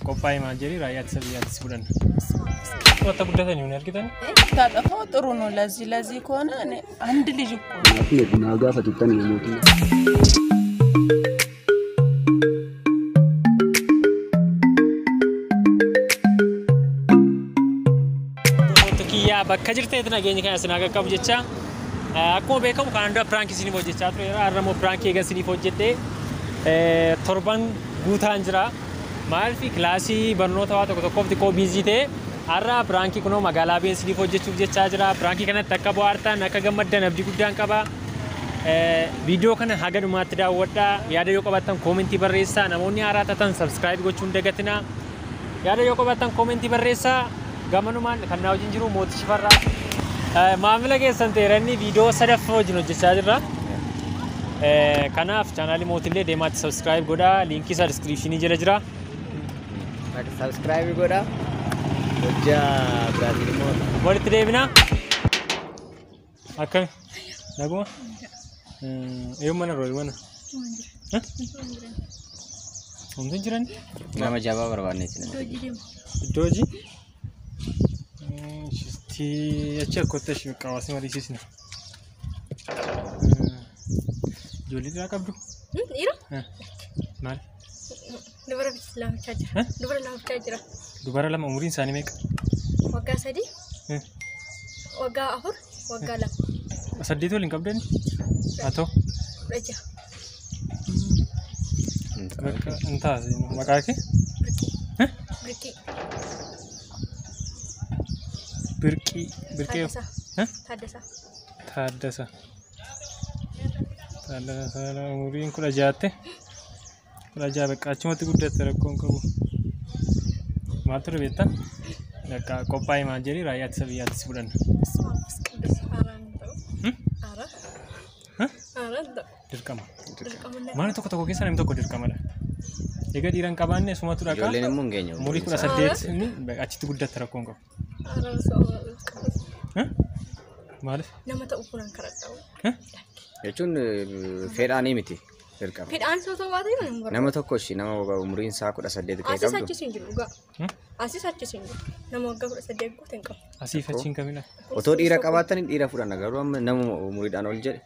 ቆጳይ ማጀሪ ራያት ሰብያት ሲቡለን ወጣ ጉዳተኝ ነው ያልከኝ ታጠፋው ጥሩ ነው ለዚህ ከሆነ አንድ ልጅ እኮ ነው ናጋ ፈጥተን ይሞት ቶኪያ በከጅርተ የተናገኝ ከያስናጋ ቀብጀቻ አኮ በከም ካንዳ ፕራንክ ሲኒ ሞጀቻ አጥሮ አረሞ ፕራንክ የገስኒ ፎጀቴ ቶርባን ጉታንጅራ ማልፊ ክላሲ በርኖታ ዋቶ ኮፍቲ ኮ ቢዚቴ አራ ፕራንኪ ኩኖ መጋላ ቤን ሲኒ ፎጀቹ ጀቻ ጅራ ፕራንኪ ከነ ተከቦ አርታ ነከገመደ ነብዲ ጉዳን ቀባ ቪዲዮ ከነ ሀገዱ ማትዳወዳ ያደዮ ቀባተን ኮሜንት በሬሳ ነሞኒ አራታተን ሰብስክራይብ ጎቹ እንደገትና ያደዮ ቀባተን ኮሜንት በሬሳ ጋመኑ ማን ከናው ጅንጅሩ ሞት ሽፈራ ማምለገ ሰንቴረኒ ቪዲዮ ሰደፈው ጅኖ ጀቻ ጅራ kanaaf channel mootillee deemaatti subscribe godha link isa description jala jira subscribe godha hojja Brazil mo walitti deebina akka naguma mana roy mana Omtu jiran nama jaba barbaanne doji shisti acha kottash qawasi marisisna Joli dira kabdu ira mal dubara bislam chaja dubara lam chajra dubara lam umurin sani mek wagga sadi wagga afur wagga lam sadito lin kabden ato raja entah makake birki Taddasa Tala umurin kula jaate kula jabe kachumati guddate rakkoon qabu maatur beektan akka qophaa'i maajeri raayyaatti sabiyyaatti sibulan dirqama maana tokko keessa namni tokko dirqamadha egaa dhiiran qabaanne sumatu dhaqa ijoolleen immoo ngeenya umurii 18 ni achitti guddate rakkoon qabu maaliif nama ta'u kunan karadhaa'u jechuun fedhaanii miti dirqama fedhaan soto baatee nama tokko shi nama umuriin isaa 18 ta'e qabdu asiin jiru dhugaa asiin jiru nama waggaa 18 guuteen qabu asiif achiin kamila otoo dhiira qabaatanii dhiira fudhanna garuu amma nama umuriidhaan ol jedhe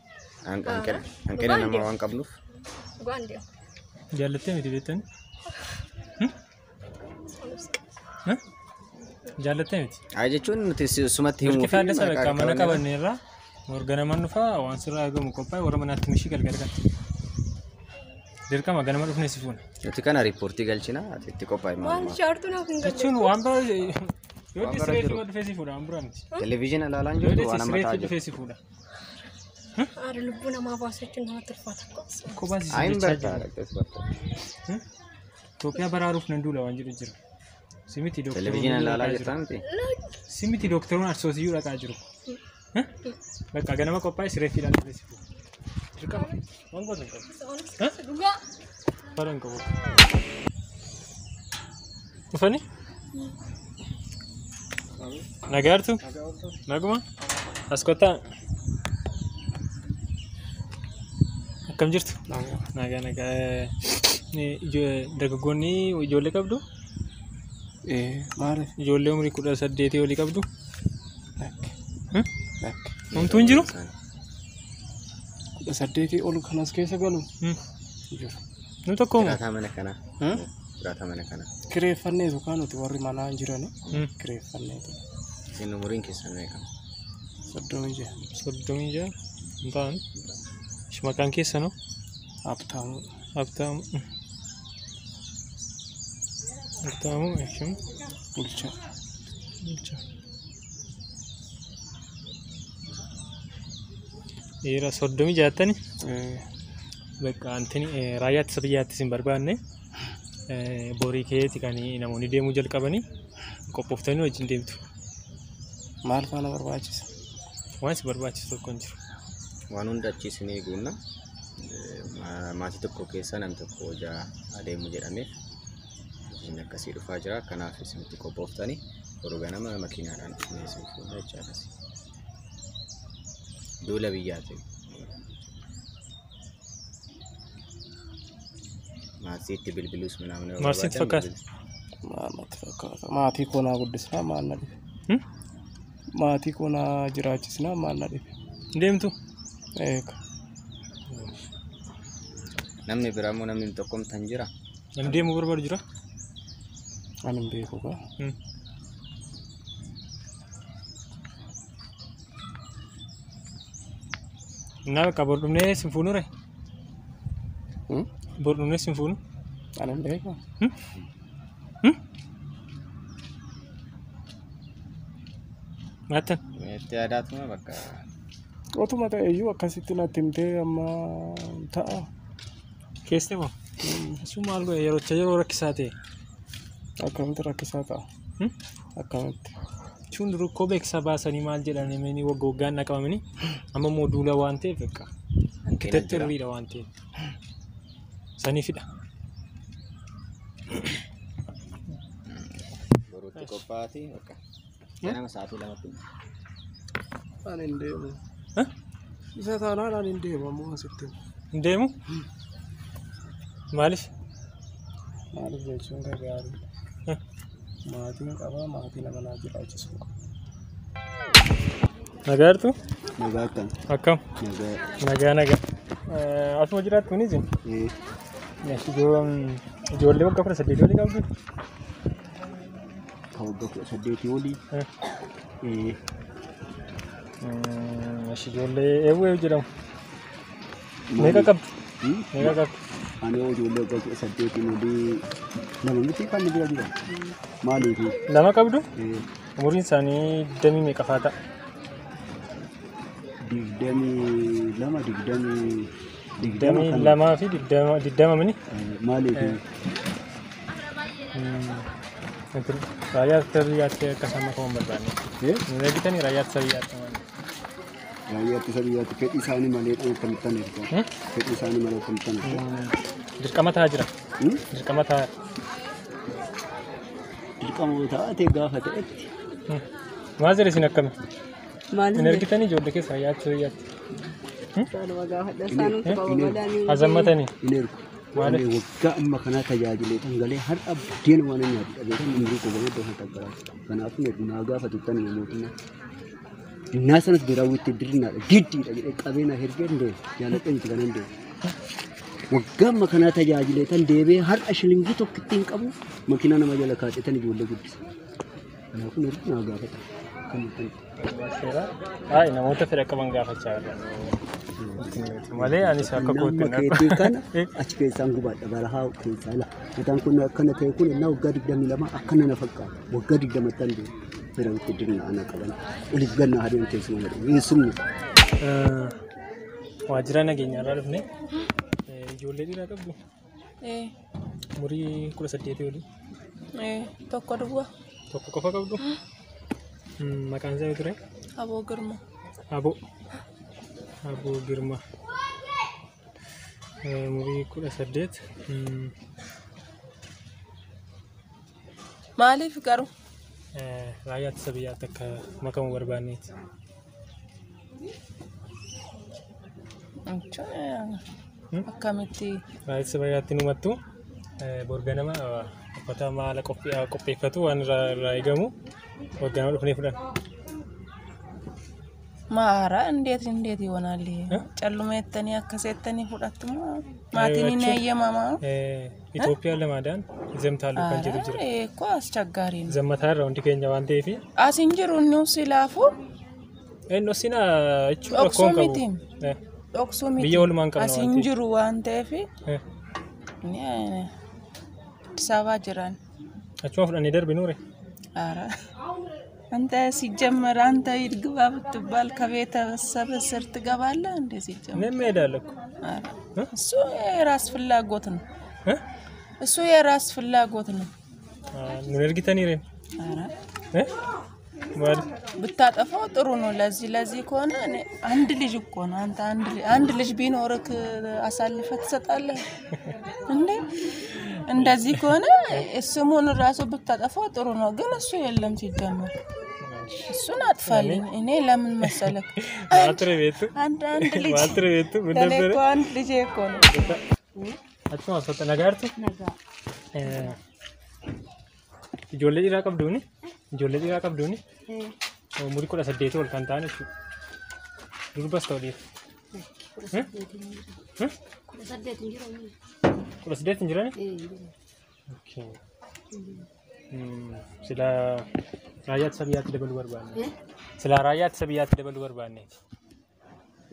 hanqina nama waan qabnuuf dhugaan deemu jaallattee miti beektan jaallattee miti jechuun nuti sumatti himuu fi Taddasa bakka mana qabanneerra organaman dhufa waan sirraa eegamu qophaa'e warra manaatti mishii galgalgal dirqama ganama dhufne si fuuna nuti kana riippoortii galchina itti qophaa'e waan shaartu naaf hin galu jechuun waan bara yoo disreetii dhufee si fuudha waan biraa miti televizyina ilaalaan jirtu waan amma taa'aa dhufee si fuudha Ada lubbuu namaa baasachuun nama turfaata kophaa si ayin jechaa barta Itoophiyaa baraaruuf nan duula waan jiru jira simiti televizyina ilaalaa jirta miti simiti dooktaruun arsoosiyyuu dhaqaa jiru bakka ganama qophaa'e sireeffiidhaan dhufee si fuudha dirqama waan gosa hin qabu dhugaa bara hin qabu dhufanii nagaartu naguma as kottaa akkam jirtu nagaa dargaggoonni ijoollee qabdu maal ijoollee umurii 18 olii qabdu homtuu hin jiru 18 ol kanas keessa galu jiru nu tokko Jiraata mana kana kireeffannee yookaan nuti warri manaa jiran kireeffannee isin umuriin keessan meeqa 36 hin ta'an maqaan keessa no Habtaamu eeyyam bulchaa dhiira 36 bakka antini raayyaatti sabiyyaatti sin barbaanne borii keetti kan namoonni deemuu jalqabanii qophooftanii wajjin deemtu maal faana barbaachisa waan si barbaachisu tokko hin jiru waan hunda achiisin eeguunna maatii tokko keessa nam tokko hojaa adeemu jedhameef inni akkasii dhufaa jira kanaaf isinitti qophooftanii boruu ganama makiinaadhaan isin fuudha jechaa akkasii duula biyyaati maasiitti bilbiluus minamne maasiitti fakkaata Maanatti fakkaata. Maatii koo naa guddisnaa maal na dhibe. Maatii koo naa jiraachisnaa maal na dhibe. Deemtu? Eega. Namni biraa moo namni tokkomtan jira? Namni deemuu barbaadu jira? Ani hin beeku gaa. Naa bakka bordumnee sinfuunu re? Bordumnee sinfuunu? Ani hin beeku. Maatan? Itti yaadaatuma bakka. Otuma ta'eyyuu akkasitti natti himtee amma ta'a. Keessee moo? Sun maal godhe yeroo rakkisaa ta'e? Akkamitti rakkisaa ta'a? Akkamitti? Sun duruu koo beeksisa baasanii maal jedhanii waggaan naqamanii amma immoo duula waan ta'eef bakka kitattirriidha waan ta'eef saniifidha. Boruutti qophaa'aati bakka. Ganama sa'aatii lamatti. Ani hin deemu. Isa taanaan ani hin deemu ammoo asitti. Hin deemu? Maaliif? Maaliif jechuun gaarii. Maatiin qaba maatii nama naa jiraachisu qaba. Nagaartu? Nagaa akkam? Akkam? Nagaa. Asuma jiraattu ni isin? Ijoollee waggaa 18 olii qabdu? Waggaa 18 olii? Ijoollee eewwee jedhamu? Meeqa qabdu? Meeqa qabdu? Ani ijoollee waggaa 18 olii lama miti kan ni jira. Maaliif? Lama qabdu? Umuriin isaanii 20 meeqa fa'aa ta'a? 22 fi 20 mini? Maaliif? Raayyaa sirriyaatti akkasuma ka'uun barbaanne. Nuyi eegitanii raayyaa sirriyaatti malee. Raayyaa sirriyaatti fedhii isaanii malee kan erga. Fedhii isaanii malee kan erga. Dirqama ta'aa jira. Dirqama ta'aa. Dirqama ta'aa gaafa ta'etti. Maal jedhe isin akkami? Hin ergitanii ijoollee keessa raayyaa sirriyaatti. Azammatanii. Hin ergu. Waggaa amma kanaa tajaajilee dhangalee har'a buddeen waan nyaatu dhabeetan umurii koo gamee doofa taggara. Kanaafuu ergu naa gaafa tuttan mootummaa. Innaa sanas biraawwitti dirinaadha. Giddiidha jedhee qabeena hergee hin deemu. Jaaladha miti kan hin deemu. Waggaa amma kanaa tajaajilee tan deebee har'a shilingii tokko ittiin qabu makiinaa nama jala kaa'etan ijoollee guddisa. Kanaafuu ergu naa gaafata. Ay, namoota fedha qaban gaafachaa jirra. Malee anis akka kootti keetii kana achi keessaan gubaadha barahaa keessaa la. Mataan kun akkana ta'e kun innaa waggaa 22 akkana na fakkaata. Waggaa 20 tan deemu. Fira itti dirna ana qaban. Oliif gannaa hadeen keessuma jedhamu. Eessumni. Waajjira nageenyaa irraa dhufne ijoollee dhiiraa qabdu. Umurii 18 olii. Tokko duwwaa. Tokko qofa qabdu. Maqaan isaa ture? Aboo Girma. Aboo Girma. Umurii 18. Maaliif garuu? Raayyaa ittisa biyyaatti akka makamu barbaanneeti. Akkamitti? Raayyaa ittisa biyyaatti numattu borganama uffata maala qopheeffatu waan irraa eegamu borganama dhufnee fudhan. Maara እንዴት ይሆናል? ጨልሜተኒ አከሰተኒ ሁለቱም ማቲኒ ነየማማ ኢትዮጵያ ለማዳን ይዘምታሉ ከንጀሩ ጅራ እኮ አስቸጋሪ ነው። ዘመታራ ወንዲ ከኛ ዋንቴ ፊ አሲንጅሩ ነው ሲላፉ ሲና እቹ ኮንከቡ ኦክሱሚቲ ቢዮል ማንቀም ነው አሲንጅሩ ዋንቴ ፊ እኔ ሰባ ጅራን አቹ አፍዳን ይደርብ ኑሬ አራ አንተ ሲጀመር አንተ ይድግባ ብትባል ከቤተሰብ ስር ትገባለህ እንዴ? ሲጀመር ምን ሄዳለህ እሱ የራስ ፍላጎት ነው። እሱ የራስ ፍላጎት ነው። ምን እርግጠኝ ነኝ? አረ ማለት ብታጠፋው ጥሩ ነው። ለዚህ ከሆነ አንድ ልጅ እኮ ነው። አንተ አንድ ልጅ ቢኖርክ አሳልፈህ ትሰጣለህ እንዴ? እንደዚህ ከሆነ ስሙን ራሱ ብታጠፋው ጥሩ ነው። ግን እሱ የለም ሲጀመር እሱን አጥፋልኝ። እኔ ለምን መሰለክ ማትረቤቱ አንድ ልጅ ማትረቤቱ ምን ነበር? አንድ ልጅ እኮ ነው። አጥቶ አሰጠ ነጋርቱ Ijoollee dhiiraa qabduuni? Ijoollee dhiiraa qabduuni? Umurii 18 ol kan ta'an jechuudha. Durbas ta'uu dhiira. 18 hin jirani? Okay. Sila raayyaa ittisa biyyaatti dabaluu barbaanne. Sila raayyaa ittisa biyyaatti dabaluu barbaanne.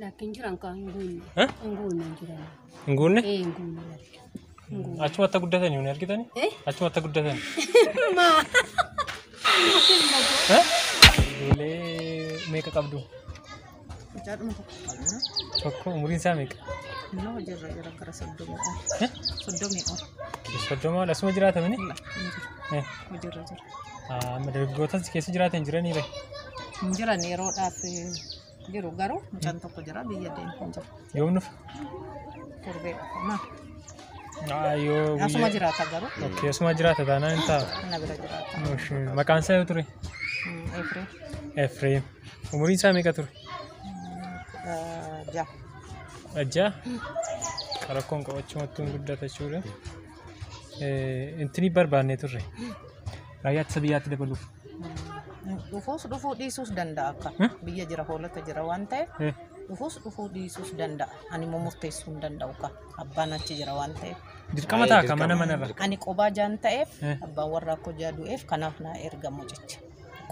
Lakin jiran kan nguunne. Jiran. Nguunne? Nguunne. Achumatti guddatan yoo argitani? Achumatti guddatan. Ijoollee meeqa qabdu? Tokko umuriin isaa meeqa? Jira kara soddoma. Soddoma asuma jiraatamani? Jira. Amma dargaggootas keessa jiraatan jiranii ree? Jiran yeroodhaaf jiru garuu mucaan tokko jira biyya deemu jira. Yoom dhufa? Torbee Yoo asuma jiraata garuu. Okay, asuma jiraata taanaan hin ta'a. Na bira jiraata. Maqaan isaa yoo ture? Efreem. Efreem. Umuriin isaa meeqa ture? Ja'a. Ajjaa? Rakkoon qabachuumattuu guddata jechuudha. Intini barbaannee turre. Raayyaa ittisa biyyaatti dabaluuf. Dhufuu dhiisuus danda'a akka biyya jira hoolota jira waan ta'eef dhufuu dhiisuus danda'a. Ani immoo murteessuu hin danda'u akka abbaan achi jira waan ta'eef. Dirqama ta'a akka manarra. Ani qophaa jaan ta'eef abbaan warra akka hojjaa du'eef kanaaf naa ergamu jecha.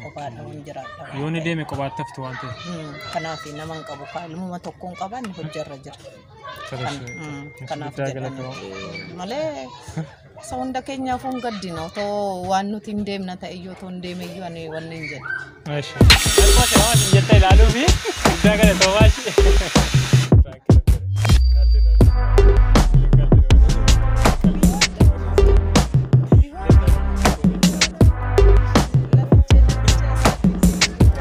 Qophaadha waan jiraadha. Yoo ni deeme qophaatti haftu waan ta'eef. Kanaaf nama hin qabu ilmuma tokkoon qaban hojjarra jira. Kanaaf malee isa hunda keenyaaf hin gaddina otoo waan nuti hin deemna ta'e iyyuu otoo hin deeme iyyuu ani wanni hin jedhu. Maaltu nama jetta ilaaluu fi guddaa galatoomaa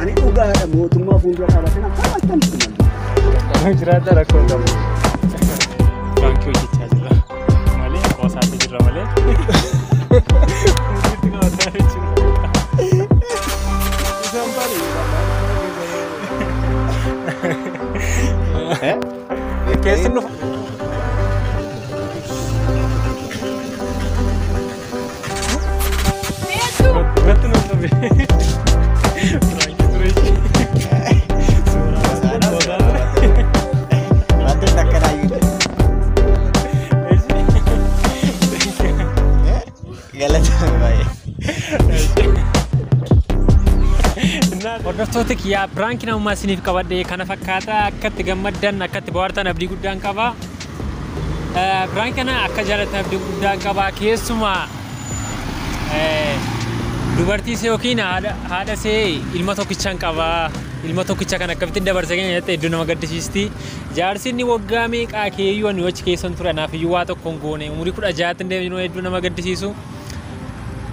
Ani dhugaadha mootummaa fuuldura dhaabatee akka akkamtu jiraata rakkoon qabu. Baankii hojjechaa jira malee qoosaatti jirra malee. Keessi nu Watu nu tabe. Hordoftoota kiyyaa biraankiin ammaa isiniif qabadhee kana fakkaata akkatti gammaddan akkatti bohaartan abdii guddaan qaba. Biraankiin kana akka jaalatan abdii guddaan qaba keessumaa dubartii see yookiin haadha see ilma tokkichaan qaba. Ilma tokkicha kan akkamitti dabarsa keenya jettee iddoo nama gaddisiisti. Jaarsi inni waggaa meeqaa keeyyuu ani wachi keessan ture naaf iyyuu waa tokkoon goone umurii 16 deemee iddoo nama gaddisiisu.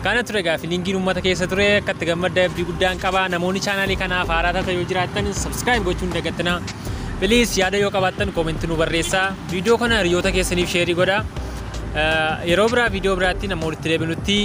Kana ture gaafi linkiin uummata keessa ture akkatti gammadda abdii guddaan qaba. Namoonni chaanaalii kanaaf haaraa ta'e yoo jiraattan subscribe gochuun dagatina. Please yaada yoo qabaattan koomentii nu barreessaa. Viidiyoo kana hiriyoota keessaniif sheerii godhaa. Yeroo biraa viidiyoo biraatti namoonni itti deebinutti